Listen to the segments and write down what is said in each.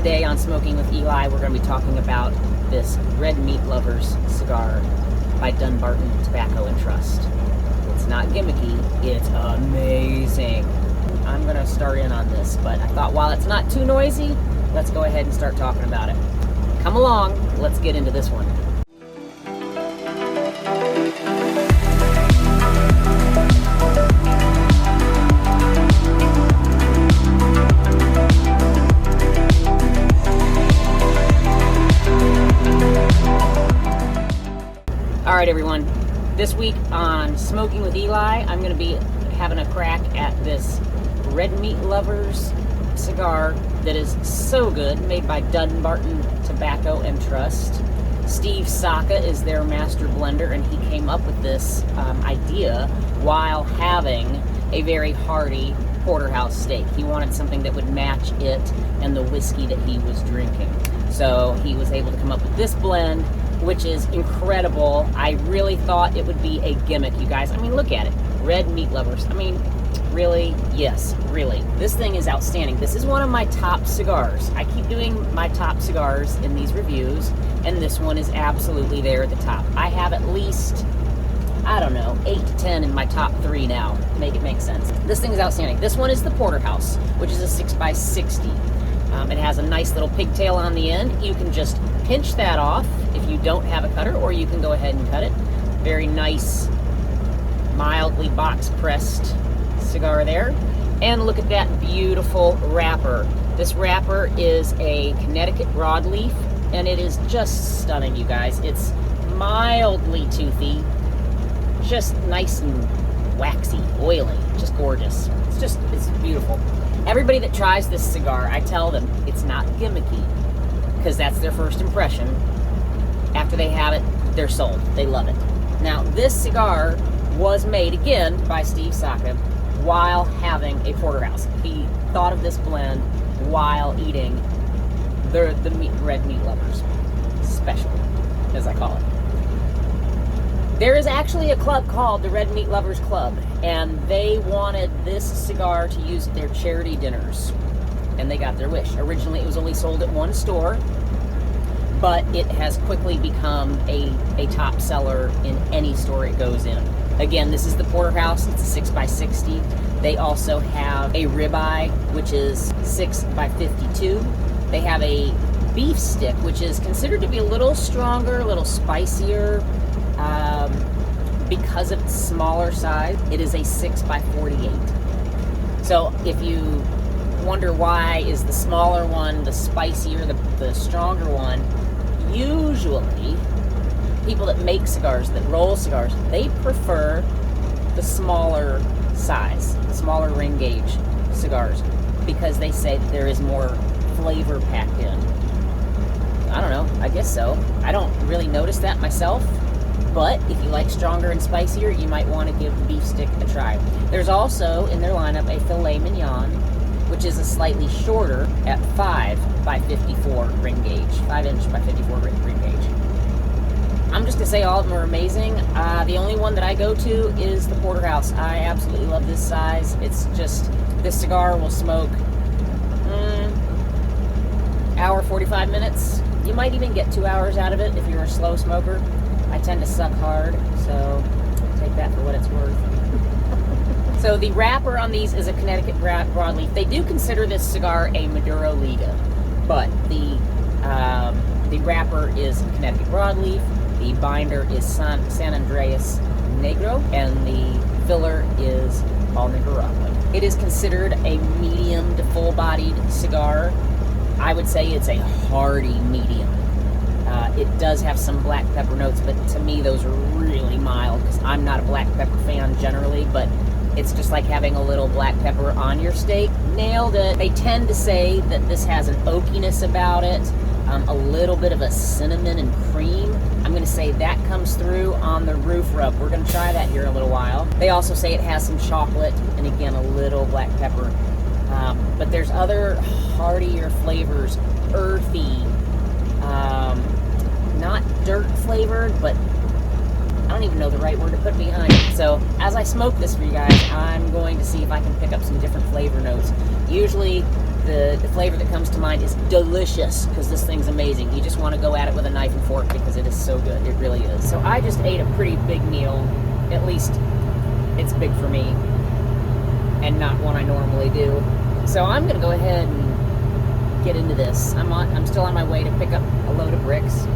Today on Smoking with Eli, we're going to be talking about this Red Meat Lovers cigar by Dunbarton Tobacco and Trust. It's not gimmicky, it's amazing. I'm going to start in on this, but I thought while it's not too noisy, let's go ahead and start talking about it. Come along, let's get into this one. Alright everyone, this week on Smoking with Eli, I'm going to be having a crack at this Red Meat Lovers cigar that is so good, made by Dunbarton Tobacco and Trust. Steve Saka is their master blender, and he came up with this idea while having a very hearty porterhouse steak. He wanted something that would match it and the whiskey that he was drinking. So he was able to come up with this blend, which is incredible. I really thought it would be a gimmick, you guys. I mean, look at it. Red Meat Lovers. I mean, really? Yes, really. This thing is outstanding. This is one of my top cigars. I keep doing my top cigars in these reviews, and this one is absolutely there at the top. I have at least, I don't know, 8 to 10 in my top 3 now. Make it make sense. This thing is outstanding. This one is the Porterhouse, which is a 6x60. It has a nice little pigtail on the end. You can just pinch that off if you don't have a cutter, or you can go ahead and cut it. Very nice, mildly box-pressed cigar there. And look at that beautiful wrapper. This wrapper is a Connecticut broadleaf, and it is just stunning, you guys. It's mildly toothy, just nice and waxy, oily, just gorgeous. It's beautiful. Everybody that tries this cigar, I tell them it's not gimmicky, because that's their first impression. After they have it, they're sold. They love it. Now, this cigar was made, again, by Steve Saka while having a porterhouse. He thought of this blend while eating the Red Meat Lovers special, as I call it. There is actually a club called the Red Meat Lovers Club, and they wanted this cigar to use at their charity dinners, and they got their wish. Originally, it was only sold at one store, but it has quickly become a top seller in any store it goes in. Again, this is the Porterhouse. It's a 6x60. They also have a ribeye, which is 6x52. They have a beef stick, which is considered to be a little stronger, a little spicier, because of its smaller size. It is a 6x48. So if you wonder why is the smaller one the spicier, the stronger one, usually people that make cigars, that roll cigars, they prefer the smaller size, smaller ring gauge cigars, because they say that there is more flavor packed in. I don't know, I guess so. I don't really notice that myself, but if you like stronger and spicier, you might want to give the beef stick a try. There's also in their lineup a filet mignon, which is a slightly shorter at 5x54 ring gauge, 5" by 54 ring gauge. I'm just going to say all of them are amazing. The only one that I go to is the Porterhouse. I absolutely love this size. It's just, this cigar will smoke hour, 45 minutes. You might even get 2 hours out of it if you're a slow smoker. I tend to suck hard, so take that for what it's worth. So the wrapper on these is a Connecticut broadleaf. They do consider this cigar a Maduro Liga, but the wrapper is Connecticut broadleaf. The binder is San Andreas Negro, and the filler is all Nicaragua. It is considered a medium to full-bodied cigar. I would say it's a hearty medium. It does have some black pepper notes, but to me those are really mild, because I'm not a black pepper fan generally, but it's just like having a little black pepper on your steak. Nailed it. They tend to say that this has an oakiness about it, a little bit of a cinnamon and cream. I'm going to say that comes through on the roof rub. We're going to try that here in a little while. They also say it has some chocolate and, again, a little black pepper. But there's other heartier flavors, earthy, not dirt flavored, but I don't even know the right word to put behind it. So as I smoke this for you guys, I'm going to see if I can pick up some different flavor notes. Usually the flavor that comes to mind is delicious, because this thing's amazing. You just want to go at it with a knife and fork because it is so good. It really is. So I just ate a pretty big meal. At least it's big for me, and not one I normally do. So I'm going to go ahead and get into this. I'm still on my way to pick up a load of bricks,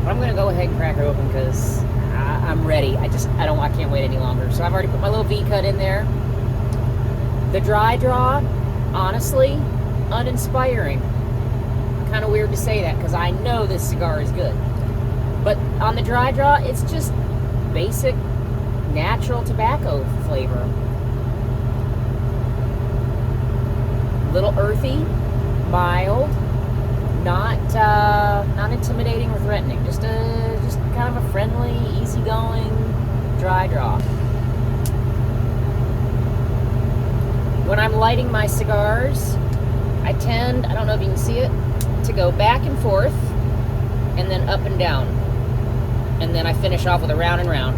but I'm going to go ahead and crack it open because I'm ready. I can't wait any longer. So I've already put my little V-cut in there. The dry draw, honestly, uninspiring. Kind of weird to say that because I know this cigar is good. But on the dry draw, it's just basic, natural tobacco flavor. Little earthy, mild, not intimidating or threatening. Just kind of a friendly, easygoing dry draw. When I'm lighting my cigars, I tend, I don't know if you can see it, to go back and forth and then up and down. And then I finish off with a round and round.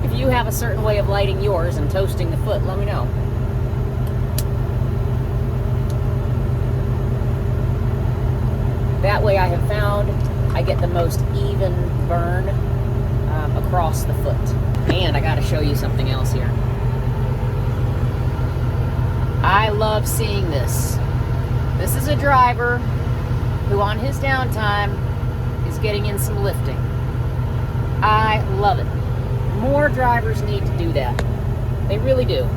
If you have a certain way of lighting yours and toasting the foot, let me know. That way I have found I get the most even burn across the foot. And I gotta show you something else here. I love seeing this. This is a driver who on his downtime is getting in some lifting. I love it. More drivers need to do that. They really do.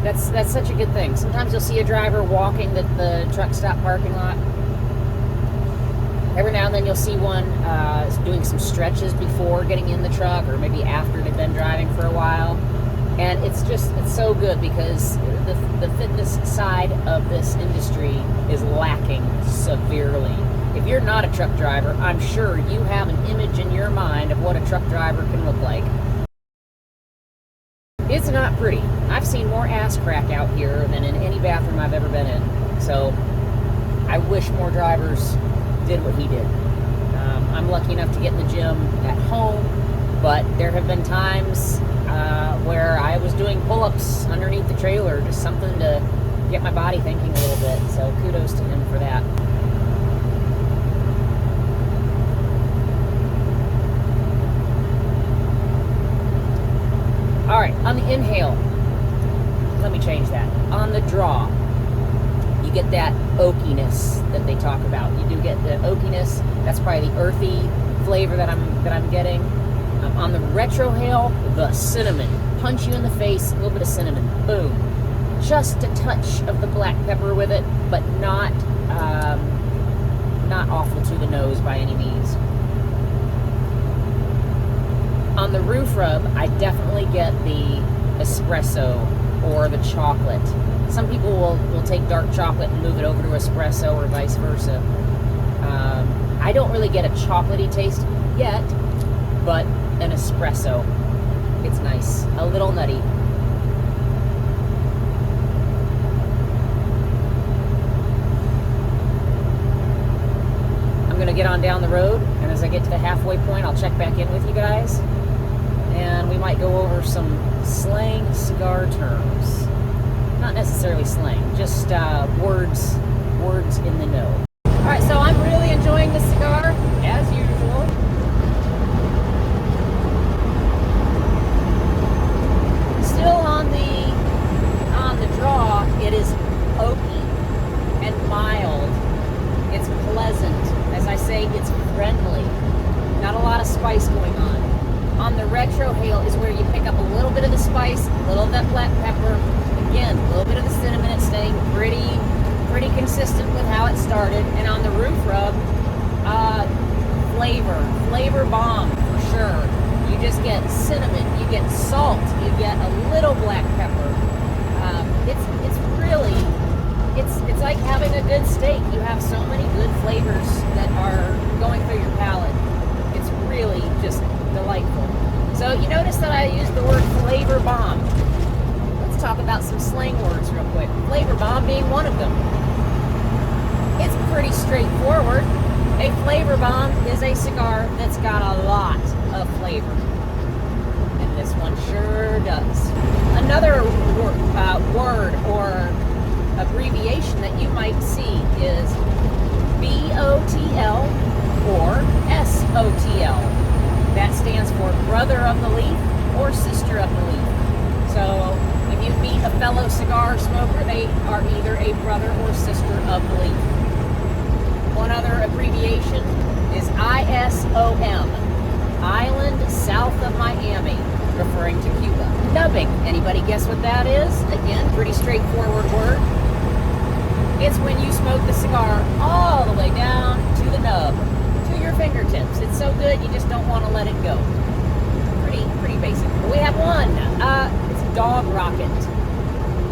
That's such a good thing. Sometimes you'll see a driver walking the truck stop parking lot. Every now and then you'll see one doing some stretches before getting in the truck, or maybe after they've been driving for a while. And it's so good because the fitness side of this industry is lacking severely. If you're not a truck driver, I'm sure you have an image in your mind of what a truck driver can look like. It's not pretty. I've seen more ass crack out here than in any bathroom I've ever been in. So I wish more drivers did what he did. I'm lucky enough to get in the gym at home, but there have been times where I was doing pull-ups underneath the trailer, just something to get my body thinking a little bit. So kudos to him for that. All right, on the inhale, let me change that. On the draw, you get that oakiness that they talk about. You do get the oakiness. That's probably the earthy flavor that I'm getting. On the retrohale, the cinnamon. Punch you in the face, a little bit of cinnamon. Boom. Just a touch of the black pepper with it, but not awful to the nose by any means. On the roof rub, I definitely get the espresso or the chocolate. Some people will take dark chocolate and move it over to espresso or vice versa. I don't really get a chocolatey taste yet, but an espresso. It's nice. A little nutty. I'm going to get on down the road, and as I get to the halfway point, I'll check back in with you guys, and we might go over some slang cigar terms. Not necessarily slang, just words in the know. All right, so I'm really enjoying this cigar, as usual. Still on the draw, it is oaky and mild. It's pleasant. As I say, it's friendly. Not a lot of spice going on. On the retrohale is where you pick up a little bit of the spice, a little of that black pepper. Again, a little bit of the cinnamon. It's staying pretty consistent with how it started. And on the roof rub, flavor bomb for sure. You just get cinnamon, you get salt, you get a little black pepper. It's like having a good steak. You have so many good flavors that are going through your palate. It's really just delightful. So you notice that I used the word flavor bomb. Let's talk about some slang words real quick. Flavor bomb being one of them. It's pretty straightforward. A flavor bomb is a cigar that's got a lot of flavor. And this one sure does. Another word or abbreviation that you might see is BOTL or SOTL. That stands for brother of the leaf or sister of the leaf. So when you meet a fellow cigar smoker, they are either a brother or sister of the leaf. One other abbreviation is ISOM, Island South of Miami, referring to Cuba. Nubbing, anybody guess what that is? Again, pretty straightforward word. It's when you smoke the cigar all the way down to the nub, to your fingertips. It's so good you just don't want to let it go. Pretty basic. But we have one. It's dog rocket.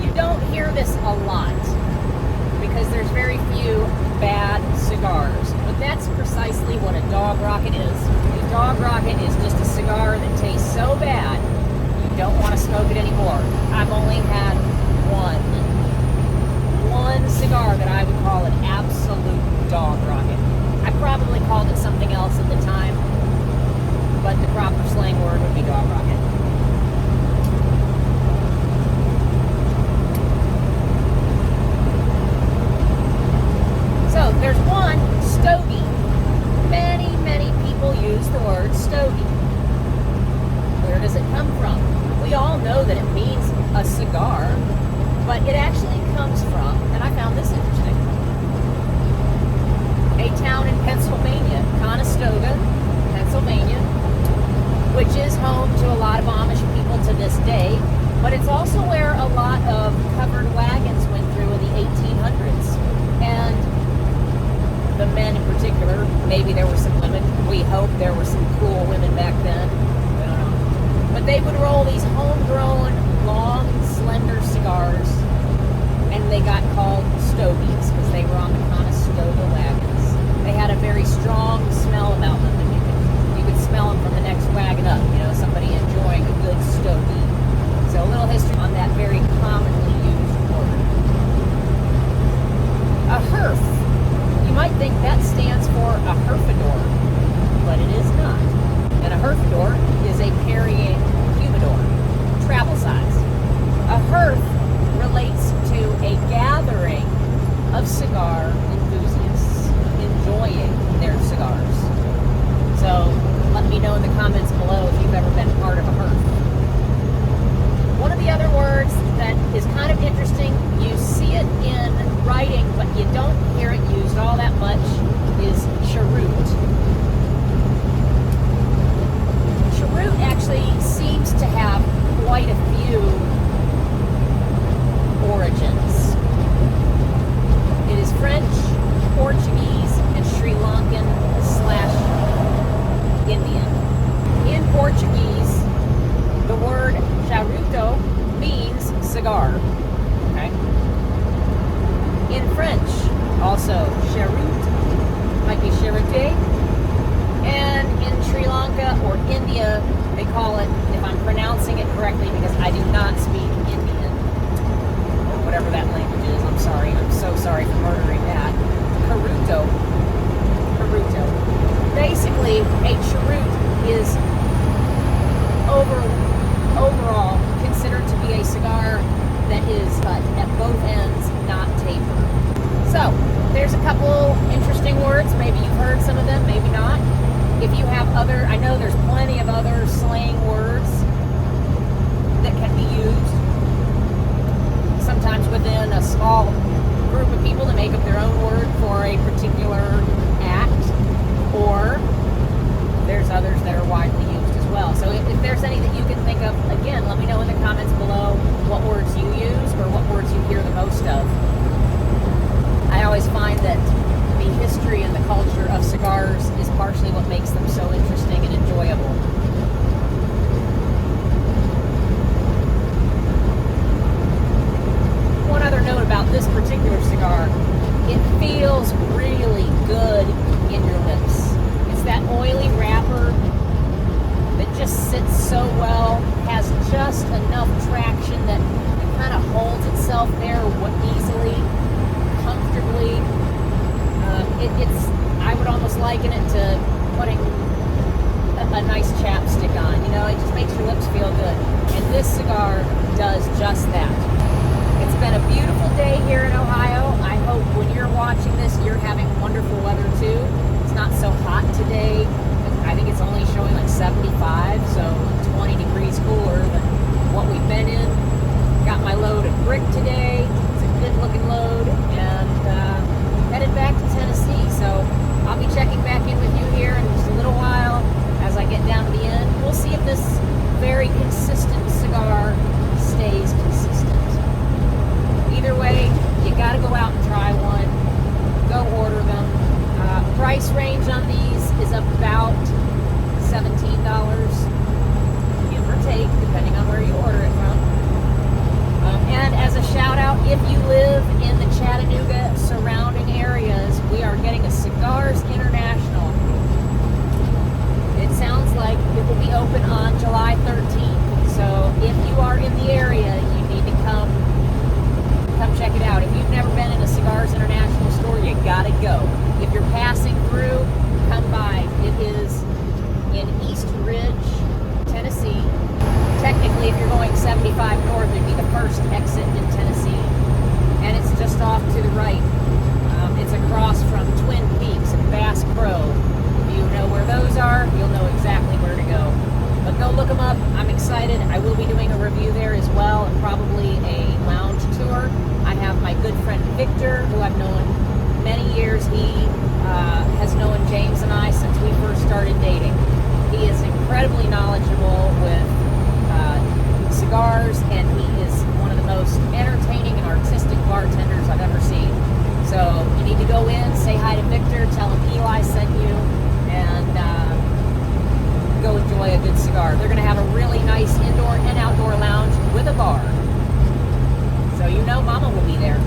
You don't hear this a lot because there's very few bad cigars, but that's precisely what a dog rocket is. A dog rocket is just a cigar that tastes so bad you don't want to smoke it anymore. I've only had one cigar that I would call an absolute dog rocket. I probably called it something else at the time, but the proper slang word would be dog rocket. So there's one, stogie. Many people use the word stogie. Where does it come from? We all know that it means a cigar, but it actually comes from, and I found this interesting, a town in Pennsylvania, Conestoga, Pennsylvania, which is home to a lot of Amish people to this day, but it's also where a lot of covered wagons went through in the 1800s. And the men in particular, maybe there were some women, we hope there were some cool women back then, I don't know. But they would roll these homegrown, long, slender cigars, and they got called stogies because they were on the Conestoga wagons. They had a very strong smell about them, and you could smell them from the next wagon up, you know, somebody enjoying a good stogie. So a little history on that very commonly used word. A herf. You might think that stands for a herfador, but it is not. And a herfador is a carrying humidor, travel size. A herf relates to a gathering of cigar enthusiasts enjoying their cigars. So let me know in the comments below if you've ever been part of a herf. One of the other words that is kind of interesting, you see it in writing, but you don't hear it used all that much, is cheroot. Cheroot actually seems to have quite a few origins. It is French, Portuguese, and Sri Lankan / Indian. In Portuguese, the word charuto means cigar. Okay. In French, also cheroot, might be cheroute. And in Sri Lanka or India, they call it, if I'm pronouncing it correctly, because I do not speak Indian, or whatever that language is, I'm sorry. I'm so sorry for murdering that. Caruto. Basically, a cheroot is overall considered to be a cigar that is cut at both ends, not tapered. So, there's a couple interesting words. Maybe you've heard some of them, maybe not. If you have other, I know there's plenty of other slang words that can be used. Sometimes within a small group of people to make up their own word for a particular act, or there's others that are widely used as well. So if there's any that you can think of, again, let me know in the comments below what words you use or what words you hear the most of. I always find that the history and the culture of cigars is partially what makes them so interesting and enjoyable. One other note about this particular cigar, it feels really good in your lips. It's that oily wrapper that just sits so well, has just enough traction that it kind of holds itself there easily, comfortably. I would almost liken it to putting a nice chapstick on. You know, it just makes your lips feel good. And this this cigar does just that. It's been a beautiful day here in Ohio. I hope when you're watching this, you're having wonderful weather too. It's not so hot today. I think it's only showing like 75, so 20 degrees cooler than what we've been in. Got my load of brick today. It's a good looking load, and headed back to Tennessee. So I'll be checking back in with you here in just a little while as I get down to the end. We'll see if this very consistent cigar stays consistent. Either way, you gotta go out and try one. Go order them. Price range on these is about $17, give or take, depending on where you order it from. And as a shout out, if you live in the Chattanooga surrounding areas, we are getting a Cigars International. It sounds like it will be open on July 13th. So if you are in the area, you need to come check it out. If you've never been in a Cigars International store, you gotta go. If you're passing through, come by. It is in East Ridge, Tennessee. Technically, if you're going 75 north, it'd be the first exit in Tennessee. And it's just off to the right. It's across from Twin Peaks and Bass Pro. If you know where those are, you'll know exactly where to go. But go look them up. I'm excited. I will be doing a review there as well, and probably a lounge tour. I have my good friend Victor, who I've known many years. He has known James and I since we first started dating. He is incredibly knowledgeable with cigars, and he is one of the most entertaining and artistic bartenders I've ever seen. So you need to go in, say hi to Victor, tell him Eli sent you, and go enjoy a good cigar. They're going to have a really nice indoor and outdoor lounge with a bar. So you know Mama will be there.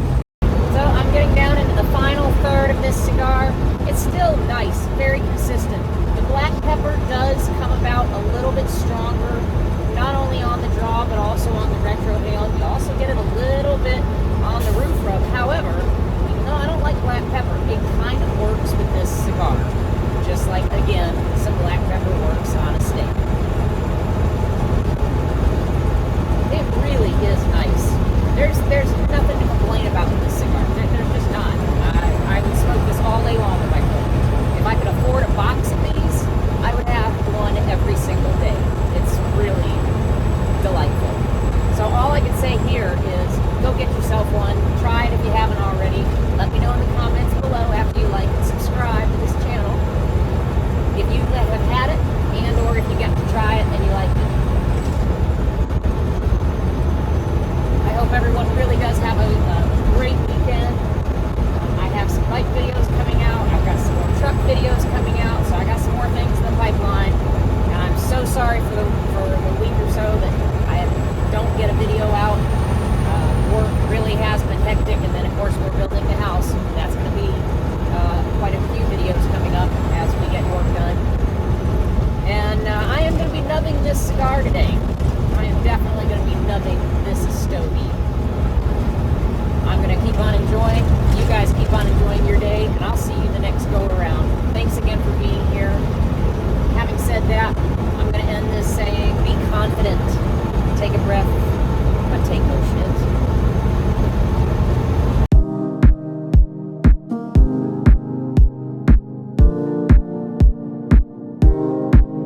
So I'm getting down into the final third of this cigar. It's still nice, very consistent. The black pepper does come about a little bit stronger, not only on the draw, but also on the retrohale. You also get it a little bit on the roof rub. However, even though I don't like black pepper, it kind of works with this cigar. Just like, again, some black pepper works on a steak. It really is nice. There's nothing to complain about with this cigar. There's just not. I would smoke this all day long if I could. If I could afford a box of these, I would have one every single day. It's really delightful. So all I can say here is go get yourself one. Try it if you haven't already. Let me know in the comments below after you like and subscribe to this channel if you have had it, and or if you get to try it and you like it. I hope everyone really does have a great weekend. I have some bike videos coming out. I've got some more truck videos coming out, so I got some more things in the pipeline. And I'm so sorry for the week or so that I don't get a video out. Work really has been hectic, and then of course we're building the house. That's going to be quite a few videos coming up as we get work done. And I am going to be nubbing this cigar today.